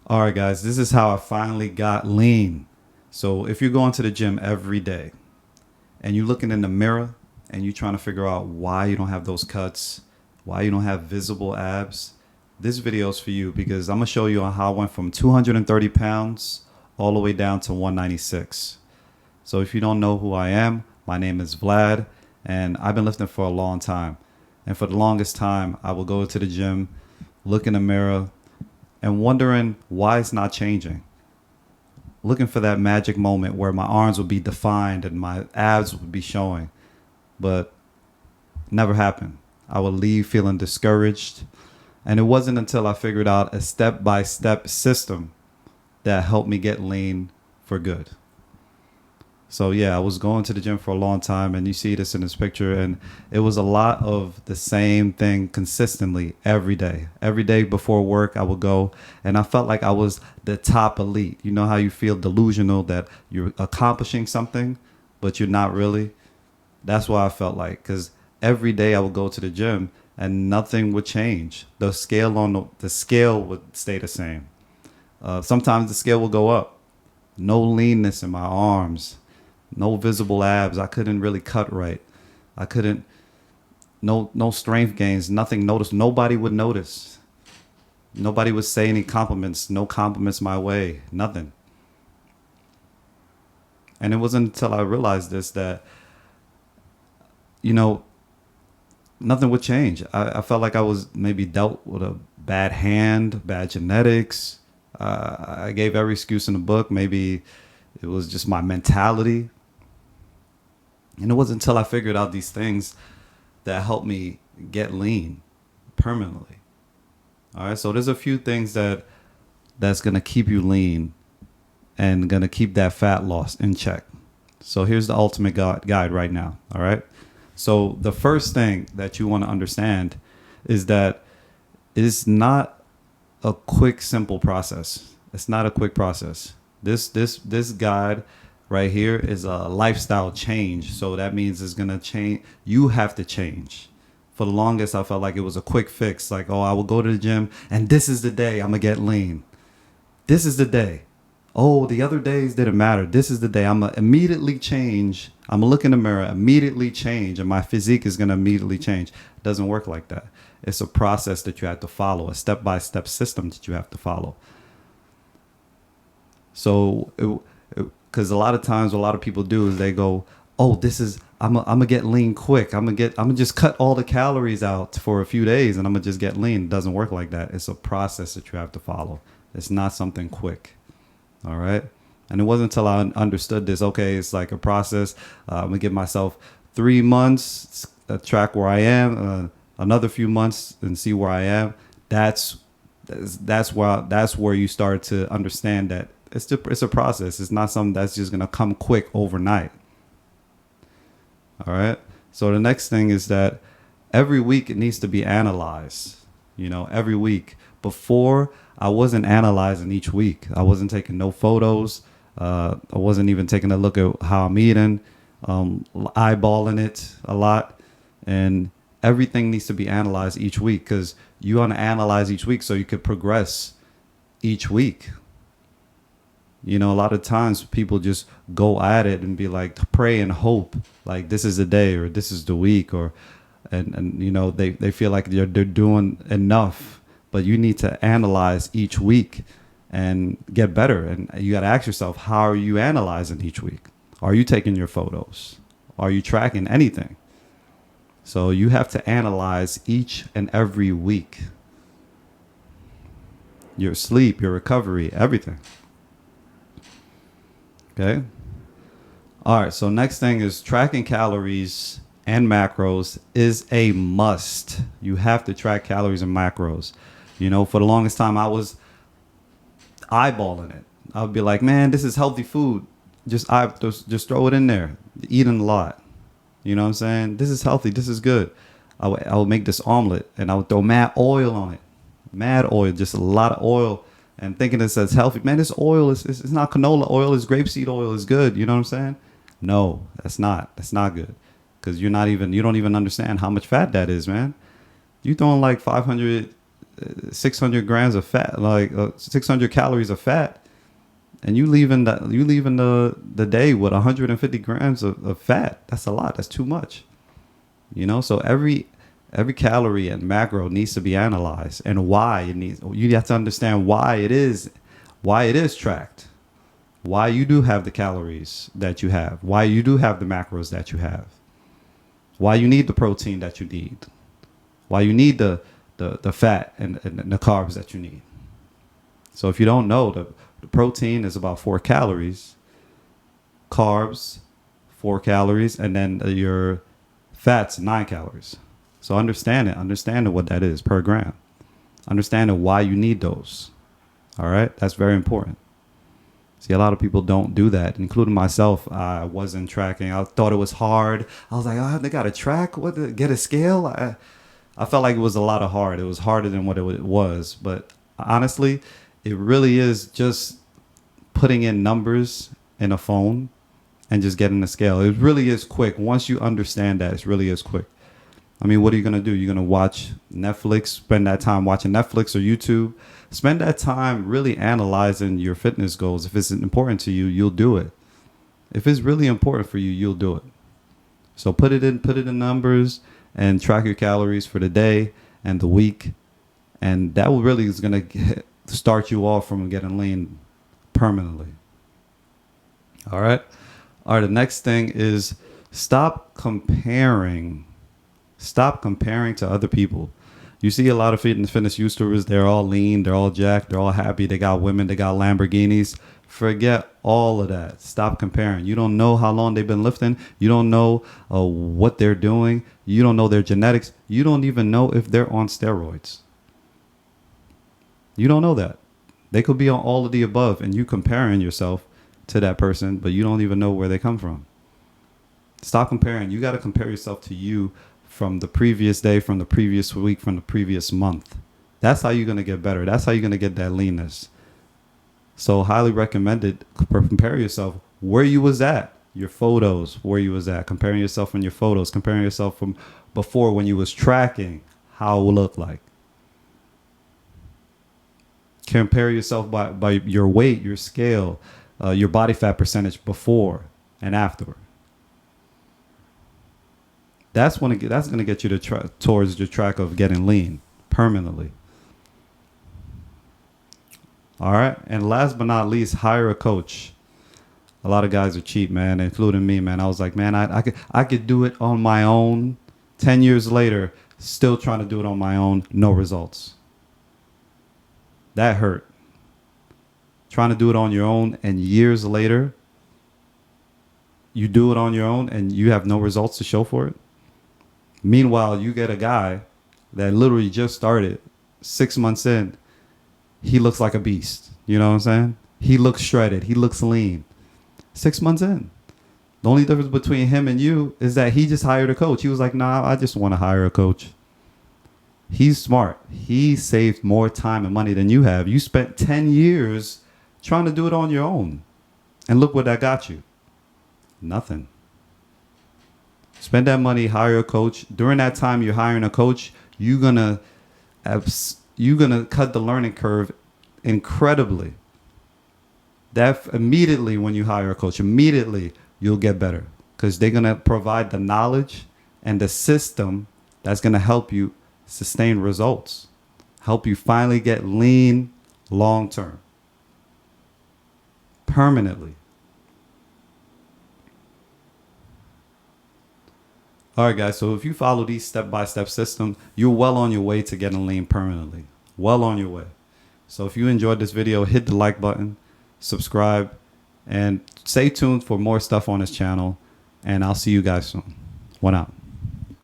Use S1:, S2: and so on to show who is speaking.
S1: All right, guys, this is how I finally got lean. So, if you're going to the gym every day and you're looking in the mirror and you're trying to figure out why you don't have those cuts, why you don't have visible abs, this video is for you because I'm going to show you how I went from 230 pounds all the way down to 196. So, if you don't know who I am, my name is Vlad and I've been lifting for a long time. And for the longest time, I will go to the gym, look in the mirror, and wondering why it's not changing. Looking for that magic moment where my arms would be defined and my abs would be showing. But never happened. I would leave feeling discouraged. And it wasn't until I figured out a step-by-step system that helped me get lean for good. So yeah, I was going to the gym for a long time, and you see this in this picture, and it was a lot of the same thing consistently every day. Every day before work, I would go, and I felt like I was the top elite. You know how you feel delusional that you're accomplishing something, but you're not really? That's what I felt like, because every day I would go to the gym, and nothing would change. The scale the scale would stay the same. Sometimes the scale will go up. No leanness in my arms. No visible abs. I couldn't really cut right. I couldn't. No strength gains. Nothing noticed. Nobody would notice. Nobody would say any compliments. No compliments my way. Nothing. And it wasn't until I realized this that, nothing would change. I felt like I was maybe dealt with a bad hand, bad genetics. I gave every excuse in the book. Maybe it was just my mentality. And it wasn't until I figured out these things that helped me get lean permanently. All right. So there's a few things that's going to keep you lean and going to keep that fat loss in check. So here's the ultimate guide right now. All right. So the first thing that you want to understand is that it's not a quick, simple process. It's not a quick process. This guide right here is a lifestyle change. So that means it's going to change. You have to change. For the longest, I felt like it was a quick fix. Like, oh, I will go to the gym and this is the day I'm going to get lean. This is the day. Oh, the other days didn't matter. This is the day I'm going to immediately change. I'm going to look in the mirror, immediately change, and my physique is going to immediately change. It doesn't work like that. It's a process that you have to follow, a step-by-step system that you have to follow. So, because a lot of times what a lot of people do is they go, oh, I'm gonna get lean quick. I'm gonna just cut all the calories out for a few days and I'm gonna just get lean. It doesn't work like that. It's a process that you have to follow. It's not something quick. All right. And it wasn't until I understood this. Okay, it's like a process. I'm gonna give myself 3 months, track where I am, another few months, and see where I am. That's where you start to understand that it's a process. It's not something that's just gonna come quick overnight. All right. So the next thing is that every week it needs to be analyzed. Every week. Before, I wasn't analyzing each week. I wasn't taking no photos. I wasn't even taking a look at how I'm eating, eyeballing it a lot. And everything needs to be analyzed each week because you want to analyze each week so you could progress each week. A lot of times people just go at it and be like, pray and hope, like this is the day or this is the week, or and they feel like they're doing enough, but you need to analyze each week and get better. And you got to ask yourself, how are you analyzing each week? Are you taking your photos? Are you tracking anything? So you have to analyze each and every week. Your sleep, your recovery, everything. Okay. All right. So next thing is tracking calories and macros is a must. You have to track calories and macros. For the longest time, I was eyeballing it. I would be like, man, this is healthy food. Just throw it in there. Eating a lot. You know what I'm saying? This is healthy. This is good. I would make this omelet and I would throw mad oil on it. Mad oil, just a lot of oil. And thinking it says healthy. Man, this oil it's not canola oil. It's grapeseed oil. Is good. You know what I'm saying? No, that's not. That's not good. Because you don't even understand how much fat that is, man. You throwing like 500 600 grams of fat, like 600 calories of fat, and you leaving the day with 150 grams of fat. That's a lot. That's too much. So every calorie and macro needs to be analyzed, and why it needs. You have to understand why it is tracked, why you do have the calories that you have, why you do have the macros that you have, why you need the protein that you need, why you need the fat and the carbs that you need. So if you don't know, the protein is about 4 calories, carbs 4 calories, and then your fats 9 calories. So understanding what that is per gram, understanding why you need those. All right, that's very important. See, a lot of people don't do that, including myself. I wasn't tracking. I thought it was hard. I was like, oh, they got to track, get a scale. I felt like it was a lot of hard. It was harder than what it was. But honestly, it really is just putting in numbers in a phone and just getting the scale. It really is quick. Once you understand that, it really is quick. I mean, what are you going to do? You're going to watch Netflix, spend that time watching Netflix or YouTube. Spend that time really analyzing your fitness goals. If it's important to you, you'll do it. If it's really important for you, you'll do it. So put it in numbers and track your calories for the day and the week. And that really is going to start you off from getting lean permanently. All right. The next thing is stop comparing to other people. You see a lot of fitness YouTubers, they're all lean, they're all jacked, they're all happy, they got women, they got Lamborghinis. Forget all of that. Stop comparing. You don't know how long they've been lifting. You don't know what they're doing. You don't know their genetics. You don't even know if they're on steroids. You don't know that. They could be on all of the above, and you comparing yourself to that person, but you don't even know where they come from. Stop comparing. You got to compare yourself to you from the previous day, from the previous week, from the previous month. That's how you're going to get better. That's how you're going to get that leanness. So highly recommended, compare yourself where you was at, your photos, where you was at, comparing yourself from your photos, comparing yourself from before when you was tracking how it would look like. Compare yourself by your weight, your scale, your body fat percentage before and after. That's going to get you towards your track of getting lean permanently. All right. And last but not least, hire a coach. A lot of guys are cheap, man, including me, man. I was like, man, I could do it on my own. 10 years later, still trying to do it on my own. No results. That hurt. Trying to do it on your own, and years later, you do it on your own and you have no results to show for it. Meanwhile, you get a guy that literally just started 6 months in. He looks like a beast. You know what I'm saying? He looks shredded. He looks lean. 6 months in. The only difference between him and you is that he just hired a coach. He was like, nah, I just want to hire a coach. He's smart. He saved more time and money than you have. You spent 10 years trying to do it on your own. And look what that got you. Nothing. Spend that money, hire a coach. During that time you're hiring a coach, you're gonna cut the learning curve incredibly. That immediately when you hire a coach, immediately you'll get better because they're gonna provide the knowledge and the system that's gonna help you sustain results, help you finally get lean long term, permanently. All right, guys. So if you follow these step-by-step systems, you're well on your way to getting lean permanently. Well on your way. So if you enjoyed this video, hit the like button, subscribe, and stay tuned for more stuff on this channel. And I'll see you guys soon. One out.